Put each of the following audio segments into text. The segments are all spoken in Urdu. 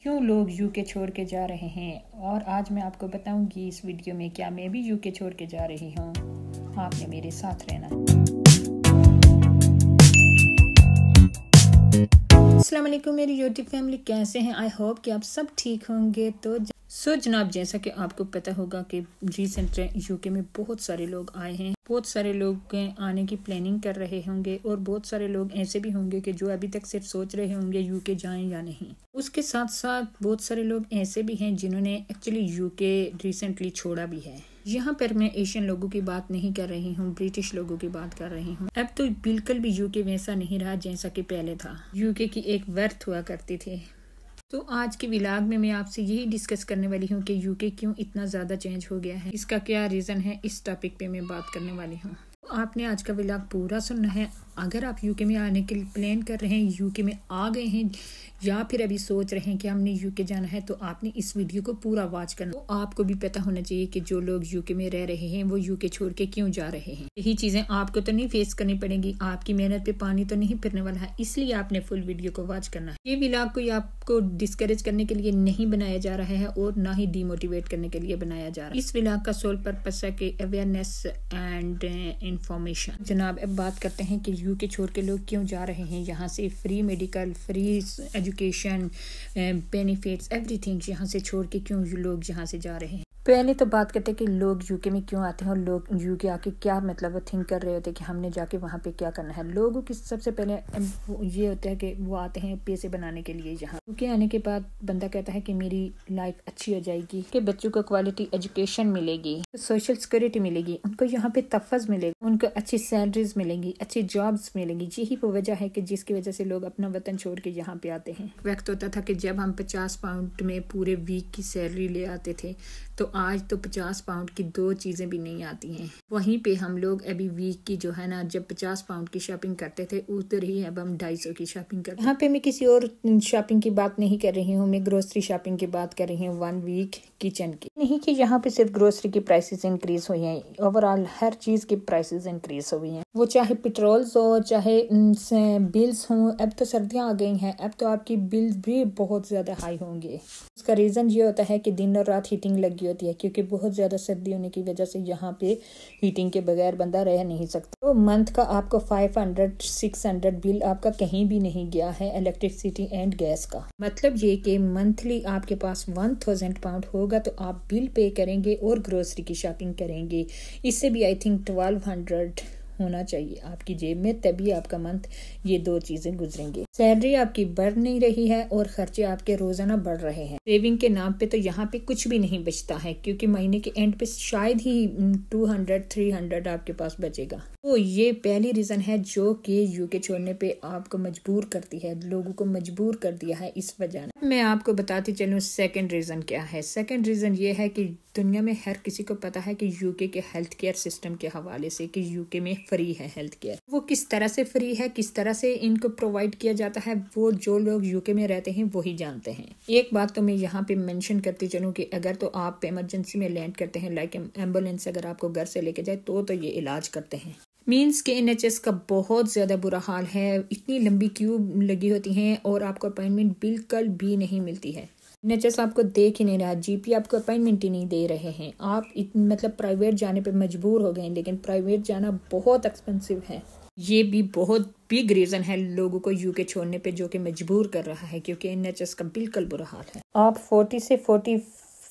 کیوں لوگ یو کے چھوڑ کے جا رہے ہیں، اور آج میں آپ کو بتاؤں گی اس ویڈیو میں کیا میں بھی یو کے چھوڑ کے جا رہی ہوں۔ آپ نے میرے ساتھ رہنا۔ السلام علیکم میری یوٹیوب فیملی، کیسے ہیں؟ آئی ہوپ کہ آپ سب ٹھیک ہوں گے۔ تو جناب، جیسا کہ آپ کو پتہ ہوگا کہ ریسنٹ یو کے میں بہت سارے لوگ آئے ہیں، بہت سارے لوگ آنے کی پلاننگ کر رہے ہوں گے، اور بہت سارے لوگ ایسے بھی ہوں گے کہ جو ابھی تک صرف سوچ رہے ہوں گے یو کے جائیں یا نہیں۔ اس کے ساتھ ساتھ بہت سارے لوگ ایسے بھی ہیں جنہوں نے ایکچولی یو کے ریسنٹلی چھوڑا بھی ہے۔ یہاں پر میں ایشین لوگوں کی بات نہیں کر رہی ہوں، برٹش لوگوں کی بات کر رہی ہوں۔ اب تو بالکل بھی یو کے ویسا نہیں رہا جیسا کہ پہلے تھا۔ یو کے کی ایک ورتھ ہوا کرتی تھی۔ تو آج کے ولاگ میں آپ سے یہی ڈسکس کرنے والی ہوں کہ یو کے کیوں اتنا زیادہ چینج ہو گیا ہے، اس کا کیا ریزن ہے، اس ٹاپک پہ میں بات کرنے والی ہوں۔ آپ نے آج کا ولاگ پورا سننا ہے۔ اگر آپ یو کے میں آنے کے لیے پلان کر رہے ہیں، یو کے میں آ گئے ہیں، یا پھر ابھی سوچ رہے ہیں کہ ہم نے یو کے جانا ہے، تو آپ نے اس ویڈیو کو پورا واچ کرنا۔ تو آپ کو بھی پتہ ہونا چاہیے کہ جو لوگ یو کے میں رہ رہے ہیں وہ یو کے چھوڑ کے کیوں جا رہے ہیں۔ یہی چیزیں آپ کو تو نہیں فیس کرنی پڑیں گی، آپ کی محنت پہ پانی تو نہیں پھرنے والا ہے، اس لیے آپ نے فل ویڈیو کو واچ کرنا ہے۔ یہ ولاگ کوئی آپ کو ڈسکریج کرنے کے لیے نہیں بنایا جا رہا ہے، اور نہ ہی ڈی موٹیویٹ کرنے کے لیے بنایا جا رہا ہے۔ اس ولاگ کا سول پرپس ہے کہ اویئرنیس اینڈ انفارمیشن۔ جناب، اب بات کرتے ہیں کہ یو کے چھوڑ کے لوگ کیوں جا رہے ہیں۔ یہاں سے free medical, free education, benefits, every thing یہاں سے چھوڑ کے کیوں لوگ یہاں سے جا رہے ہیں۔ پہلے تو بات کرتے ہیں کہ لوگ یو کے میں کیوں آتے ہیں، اور لوگ یو کے آ کے کیا مطلب تھنک کر رہے ہوتے ہیں کہ ہم نے جا کے وہاں پہ کیا کرنا ہے۔ لوگوں کی سب سے پہلے یہ ہوتا ہے کہ وہ آتے ہیں پیسے بنانے کے لیے۔ یہاں یو کے آنے کے بعد بندہ کہتا ہے کہ میری لائف اچھی ہو جائے گی، کہ بچوں کو کوالٹی ایجوکیشن ملے گی، سوشل سیکورٹی ملے گی، ان کو یہاں پہ تحفظ ملے گا، ان کو اچھی سیلریز ملیں گی، اچھی جابز ملیں گی۔ یہی وہ وجہ ہے کہ جس کی وجہ سے لوگ اپنا وطن چھوڑ کے یہاں پہ آتے ہیں۔ وقت ہوتا تھا کہ جب ہم 50 پاؤنڈ میں پورے ویک کی سیلری لے آتے تھے، تو آج تو 50 پاؤنڈ کی 2 چیزیں بھی نہیں آتی ہیں۔ وہیں پہ ہم لوگ ابھی ویک کی جو ہے نا، جب 50 پاؤنڈ کی شاپنگ کرتے تھے، ادھر ہی اب ہم 250 کی شاپنگ کرتے ہیں۔ یہاں پہ میں کسی اور شاپنگ کی بات نہیں کر رہی ہوں، میں گروسری شاپنگ کی بات کر رہی ہوں، 1 ویک کچن کی۔ نہیں کہ یہاں پہ صرف گروسری کی پرائسز انکریز ہوئی ہیں، اوورآل ہر چیز کی پرائسز انکریز ہوئی ہیں، وہ چاہے پیٹرولز ہو، چاہے بلز ہوں۔ اب تو سردیاں آ گئی ہیں، اب تو آپ کی بلز بھی بہت زیادہ ہائی ہوں گے۔ اس کا ریزن یہ ہوتا ہے کہ دن اور رات ہیٹنگ لگی ہوتی ہے، کیونکہ بہت زیادہ سردی ہونے کی وجہ سے یہاں پہ ہیٹنگ کے بغیر بندہ رہ نہیں سکتا۔ تو منتھ کا آپ کو 500-600 بل آپ کا کہیں بھی نہیں گیا ہے، الیکٹرسٹی اینڈ گیس کا۔ مطلب یہ کہ منتھلی آپ کے پاس 1000 پاؤنڈ ہوگا تو آپ بل پے کریں گے اور گروسری کی شاپنگ کریں گے۔ اس سے بھی آئی تھنک 1200 ہونا چاہیے آپ کی جیب میں، تبھی آپ کا منتھ یہ 2 چیزیں گزریں گے۔ سیلری آپ کی بڑھ نہیں رہی ہے، اور خرچے آپ کے روزانہ بڑھ رہے ہیں۔ سیونگ کے نام پہ تو یہاں پہ کچھ بھی نہیں بچتا ہے، کیونکہ مہینے کے اینڈ پہ شاید ہی 200-300 آپ کے پاس بچے گا۔ تو یہ پہلی ریزن ہے جو کہ یو کے چھوڑنے پہ آپ کو مجبور کرتی ہے، لوگوں کو مجبور کر دیا ہے اس وجہ نے۔ میں آپ کو بتاتی چلوں سیکنڈ ریزن کیا ہے۔ سیکنڈ ریزن یہ ہے کہ دنیا میں ہر کسی کو پتا ہے کہ یو کے ہیلتھ کیئر سسٹم کے حوالے سے کہ یو کے میں فری ہے ہیلتھ کیئر۔ وہ کس طرح سے فری ہے، کس طرح سے ان کو پرووائڈ کیا جاتا ہے، وہ جو لوگ یو کے میں رہتے ہیں وہی جانتے ہیں۔ ایک بات تو میں یہاں پہ مینشن کرتی چلوں کہ اگر تو آپ ایمرجنسی میں لینڈ کرتے ہیں، لائک ایمبولینس اگر آپ کو گھر سے لے کے جائے، تو یہ علاج کرتے ہیں۔ مینس کے NHS کا بہت زیادہ برا حال ہے، اتنی لمبی کیو لگی ہوتی ہیں، اور آپ کو اپائنٹمنٹ بالکل بھی نہیں ملتی ہے۔ NHS آپ کو دیکھ ہی نہیں رہا، GP آپ کو اپائنٹمنٹ ہی نہیں دے رہے ہیں۔ آپ مطلب پرائیویٹ جانے پہ مجبور ہو گئے ہیں، لیکن پرائیویٹ جانا بہت ایکسپینسو ہے۔ یہ بھی بہت بگ ریزن ہے لوگوں کو یو کے چھوڑنے پہ، جو کہ مجبور کر رہا ہے، کیونکہ NHS کا بالکل برا حال ہے۔ آپ 40 سے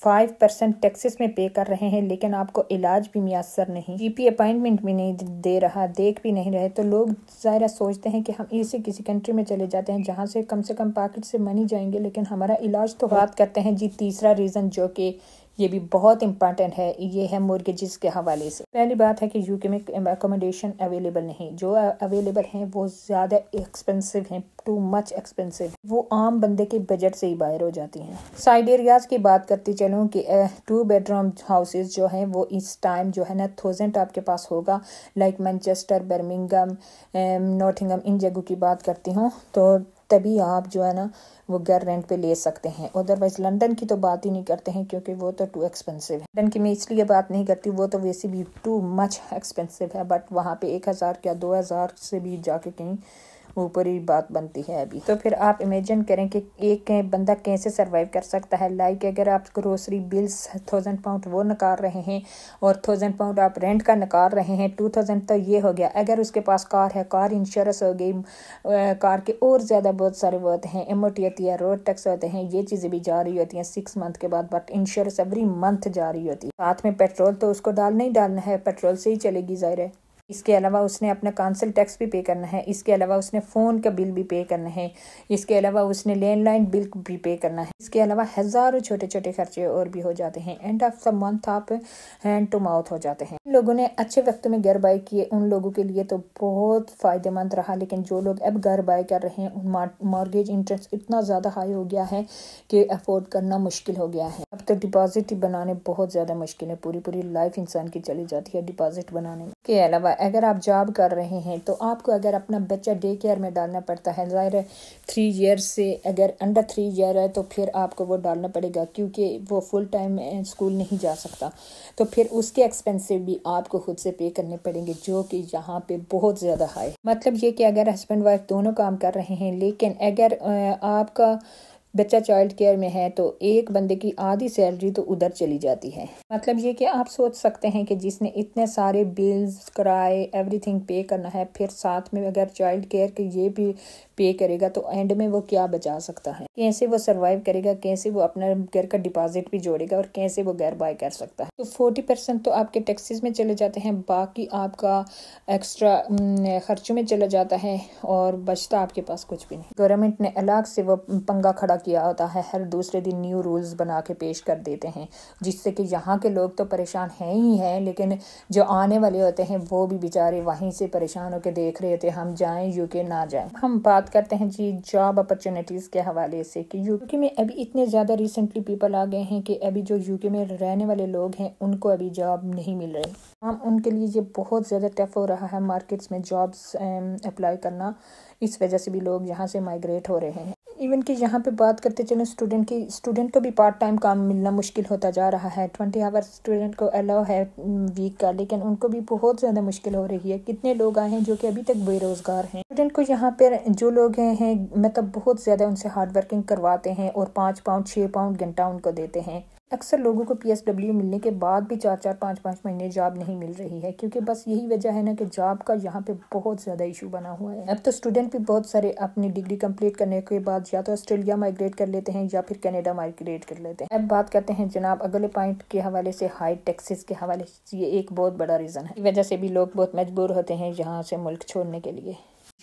45% ٹیکسز میں پے کر رہے ہیں، لیکن آپ کو علاج بھی میسر نہیں، GP اپائنٹمنٹ بھی نہیں دے رہا، دیکھ بھی نہیں رہے۔ تو لوگ ظاہرہ سوچتے ہیں کہ ہم ایسے کسی کنٹری میں چلے جاتے ہیں جہاں سے کم پاکٹ سے منی جائیں گے، لیکن ہمارا علاج تو بات کرتے ہیں جی تیسرا ریزن، جو کہ یہ بھی بہت امپورٹنٹ ہے، یہ ہے مورگیجز کے حوالے سے۔ پہلی بات ہے کہ یو کے میں اکوموڈیشن اویلیبل نہیں، جو اویلیبل ہیں وہ زیادہ ایکسپینسو ہیں، ٹو مچ ایکسپینسو، وہ عام بندے کے بجٹ سے ہی باہر ہو جاتی ہیں۔ سائڈ ایریاز کی بات کرتی چلوں کہ 2 بیڈروم ہاؤسز جو ہیں وہ اس ٹائم جو ہے نا 1000 آپ کے پاس ہوگا، لائک مانچسٹر، برمنگھم، نوٹنگھم، ان جگہوں کی بات کرتی ہوں، تو تبھی آپ جو ہے نا وہ گھر رینٹ پہ لے سکتے ہیں۔ ادروائز لندن کی تو بات ہی نہیں کرتے ہیں، کیونکہ وہ تو ٹو ایکسپینسو ہے۔ لندن کی میں اس لیے بات نہیں کرتی، وہ تو ویسے بھی ٹو مچ ایکسپینسو ہے، بٹ وہاں پہ 1000 یا 2000 سے بھی جا کے کہیں اوپر ہی بات بنتی ہے ابھی. تو پھر آپ امیجن کریں کہ ایک بندہ کیسے سروائیو کر سکتا ہے. لائک اگر آپ گروسری بلز 1000 پاؤنڈ وہ نکال رہے ہیں اور 1000 پاؤنڈ آپ رینٹ کا نکال رہے ہیں, 2000 تو یہ ہو گیا. اگر اس کے پاس کار ہے, کار انشورنس ہو گئی, کار کے اور زیادہ بہت سارے وہ ہوتے ہیں, MOT ہوتی ہے, روڈ ٹیکس ہوتے ہیں, یہ چیزیں بھی جاری ہوتی ہیں 6 منتھ کے بعد. بٹ انشورنس ایوری منتھ جاری ہوتی ہے. ساتھ میں پیٹرول تو اس کو ڈالنا ہے, پیٹرول سے ہی چلے گی ظاہر ہے. اس کے علاوہ اس نے اپنا کانسل ٹیکس بھی پے کرنا ہے, اس کے علاوہ اس نے فون کا بل بھی پے کرنا ہے, اس کے علاوہ اس نے لینڈ لائن بل بھی پے کرنا ہے, اس کے علاوہ ہزاروں چھوٹے چھوٹے خرچے اور بھی ہو جاتے ہیں. اینڈ آف دا منتھ آپ ہینڈ ٹو ماؤتھ ہو جاتے ہیں. لوگوں نے اچھے وقت میں گھر بائی کیے, ان لوگوں کے لیے تو بہت فائدہ مند رہا. لیکن جو لوگ اب گھر بائی کر رہے ہیں, مارگیج انٹرسٹ اتنا زیادہ ہائی ہو گیا ہے کہ افورڈ کرنا مشکل ہو گیا ہے. اب تو ڈپازٹ بنانے بہت زیادہ مشکل ہے, پوری لائف انسان کی چلی جاتی ہے ڈپازٹ بنانے میں. کے علاوہ اگر آپ جاب کر رہے ہیں تو آپ کو اگر اپنا بچہ ڈے کیئر میں ڈالنا پڑتا ہے, ظاہر ہے 3 ایئر سے اگر انڈر 3 ایئر ہے تو پھر آپ کو وہ ڈالنا پڑے گا, کیونکہ وہ فل ٹائم اسکول نہیں جا سکتا. تو پھر اس کے ایکسپینسو بھی آپ کو خود سے پے کرنے پڑیں گے, جو کہ یہاں پہ بہت زیادہ ہائی. مطلب یہ کہ اگر ہسبینڈ وائف دونوں کام کر رہے ہیں, لیکن اگر آپ کا بچہ چائلڈ کیئر میں ہے تو ایک بندے کی آدھی سیلری تو ادھر چلی جاتی ہے. مطلب یہ کہ آپ سوچ سکتے ہیں کہ جس نے اتنے سارے بلز, کرائے, ایوری تھنگ پے کرنا ہے, پھر ساتھ میں اگر چائلڈ کیئر کے یہ بھی پے کرے گا تو اینڈ میں وہ کیا بچا سکتا ہے, کیسے وہ سروائیو کرے گا, کیسے وہ اپنا گھر کا ڈپازٹ بھی جوڑے گا, اور کیسے وہ گھر بائی کر سکتا ہے. تو 40% تو آپ کے ٹیکسز میں چلے جاتے ہیں, باقی آپ کا ایکسٹرا خرچوں میں چلا جاتا ہے, اور بچتا آپ کے پاس کچھ بھی نہیں. گورنمنٹ نے الگ سے وہ پنگا کھڑا کیا ہوتا ہے, ہر دوسرے دن نیو رولز بنا کے پیش کر دیتے ہیں, جس سے کہ یہاں کے لوگ تو پریشان ہیں ہی ہیں, لیکن جو آنے والے ہوتے ہیں وہ بھی بیچارے وہیں سے پریشان ہو کے دیکھ رہے ہوتے ہیں ہم جائیں UK نہ جائیں. ہم بات کرتے ہیں جی جاب اپرچونیٹیز کے حوالے سے کہ UK میں ابھی اتنے زیادہ ریسنٹلی پیپل آ گئے ہیں کہ ابھی جو UK میں رہنے والے لوگ ہیں ان کو ابھی جاب نہیں مل رہی. ان کے لیے یہ بہت زیادہ ٹف ہو رہا ہے مارکیٹس میں جابس اپلائی کرنا, اس وجہ سے بھی لوگ یہاں سے مائگریٹ ہو رہے ہیں. ایون کہ یہاں پہ بات کرتے چلیں اسٹوڈنٹ کو بھی پارٹ ٹائم کام ملنا مشکل ہوتا جا رہا ہے. 20 آور اسٹوڈنٹ کو الاؤ ہے ویک کا, لیکن ان کو بھی بہت زیادہ مشکل ہو رہی ہے. کتنے لوگ آئے ہیں جو کہ ابھی تک بے روزگار ہیں. اسٹوڈنٹ کو یہاں پہ جو لوگ ہیں مطلب بہت زیادہ ان سے ہارڈ ورکنگ کرواتے ہیں, اور 5 پاؤنڈ 6 پاؤنڈ گھنٹہ ان کو دیتے ہیں. اکثر لوگوں کو PSW ملنے کے بعد بھی 4 5 مہینے جاب نہیں مل رہی ہے, کیونکہ بس یہی وجہ ہے نا کہ جاب کا یہاں پہ بہت زیادہ ایشو بنا ہوا ہے. اب تو اسٹوڈنٹ بھی بہت سارے اپنی ڈگری کمپلیٹ کرنے کے بعد یا تو آسٹریلیا مائگریٹ کر لیتے ہیں یا پھر کینیڈا مائگریٹ کر لیتے ہیں. اب بات کرتے ہیں جناب اگلے پوائنٹ کے حوالے سے, ہائی ٹیکسز کے حوالے سے. یہ ایک بہت بڑا ریزن ہے, اس وجہ سے بھی لوگ بہت مجبور ہوتے ہیں یہاں سے ملک چھوڑنے کے لیے.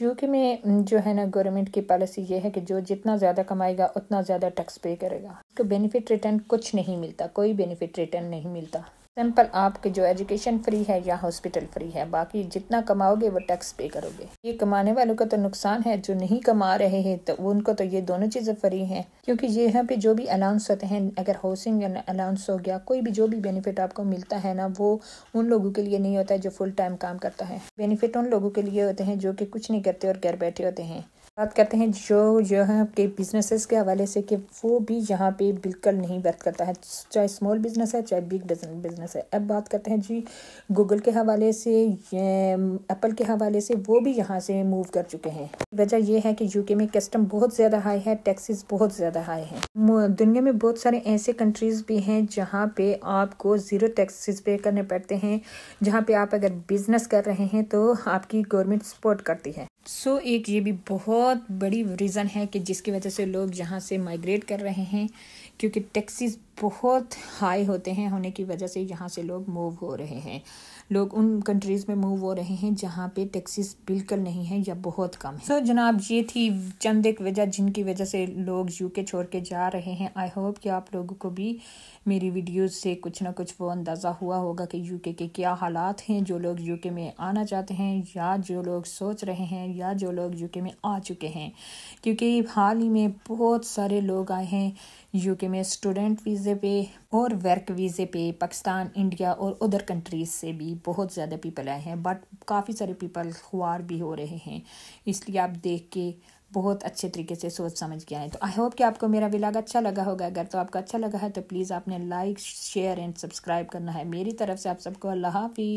UK میں جو ہے نا گورنمنٹ کی پالیسی یہ ہے کہ جو جتنا زیادہ کمائے گا اتنا زیادہ ٹیکس پے کرے گا. اس کو بینیفٹ ریٹرن کچھ نہیں ملتا, کوئی بینیفٹ ریٹرن نہیں ملتا. سمپل آپ کے جو ایجوکیشن فری ہے یا ہاسپٹل فری ہے, باقی جتنا کماؤ گے وہ ٹیکس پے کرو گے. یہ کمانے والوں کا تو نقصان ہے, جو نہیں کما رہے ہیں تو ان کو تو یہ دونوں چیزیں فری ہیں, کیونکہ یہاں پہ جو بھی الاؤنس ہوتے ہیں, اگر ہاؤسنگ الاؤنس ہو گیا, کوئی بھی جو بھی بینیفٹ آپ کو ملتا ہے نا, وہ ان لوگوں کے لیے نہیں ہوتا ہے جو فل ٹائم کام کرتا ہے. بینیفٹ ان لوگوں کے لیے ہوتے ہیں جو کہ کچھ نہیں کرتے اور گھر بیٹھے ہوتے ہیں. بات کرتے ہیں جو یہاں کے بزنسز کے حوالے سے کہ وہ بھی یہاں پہ بالکل نہیں ورک کرتا ہے, چاہے اسمال بزنس ہے چاہے بگ بزنس ہے. اب بات کرتے ہیں جی گوگل کے حوالے سے, ایپل کے حوالے سے, وہ بھی یہاں سے موو کر چکے ہیں. وجہ یہ ہے کہ UK میں کسٹم بہت زیادہ ہائی ہے, ٹیکسز بہت زیادہ ہائی ہیں. دنیا میں بہت سارے ایسے کنٹریز بھی ہیں جہاں پہ آپ کو 0 ٹیکسز پے کرنے پڑتے ہیں, جہاں پہ آپ اگر بزنس کر رہے ہیں تو آپ کی گورنمنٹ سپورٹ کرتی ہے. ایک یہ بھی بہت بڑی ریزن ہے کہ جس کی وجہ سے لوگ یہاں سے مائگریٹ کر رہے ہیں, کیونکہ ٹیکسز بہت ہائی ہوتے ہیں ہونے کی وجہ سے یہاں سے لوگ موو ہو رہے ہیں. لوگ ان کنٹریز میں موو ہو رہے ہیں جہاں پہ ٹیکسز بالکل نہیں ہے یا بہت کم ہے. جناب یہ تھی چند ایک وجہ جن کی وجہ سے لوگ UK چھوڑ کے جا رہے ہیں. آئی ہوپ کہ آپ لوگوں کو بھی میری ویڈیوز سے کچھ نہ کچھ وہ اندازہ ہوا ہوگا کہ UK کے کیا حالات ہیں. جو لوگ UK میں آنا چاہتے ہیں یا جو لوگ سوچ رہے ہیں یا جو لوگ UK میں آ چکے ہیں, کیونکہ حال ہی میں بہت سارے لوگ آئے ہیں UK میں اسٹوڈنٹ ویزے پہ اور ورک ویزے پہ. پاکستان, انڈیا اور ادر کنٹریز سے بھی بہت زیادہ پیپل آئے ہیں, بٹ کافی سارے پیپل خوار بھی ہو رہے ہیں. اس لیے آپ دیکھ کے بہت اچھے طریقے سے سوچ سمجھ کے آئے. تو آئی ہوپ کہ آپ کو میرا ولاگ اچھا لگا ہوگا. اگر تو آپ کو اچھا لگا ہے تو پلیز آپ نے لائک, شیئر اینڈ سبسکرائب کرنا ہے. میری طرف سے آپ سب کو اللہ حافظ.